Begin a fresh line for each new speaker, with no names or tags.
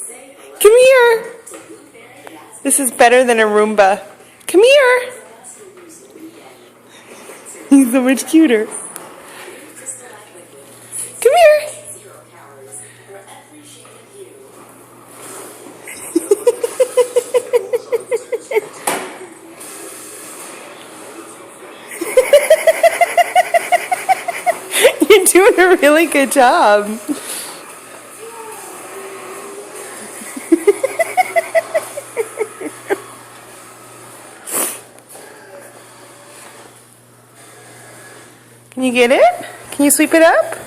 Come here. This is better than a Roomba. Come here. He's so much cuter. Come here. You're doing a really good job. Can you get it? Can you sweep it up?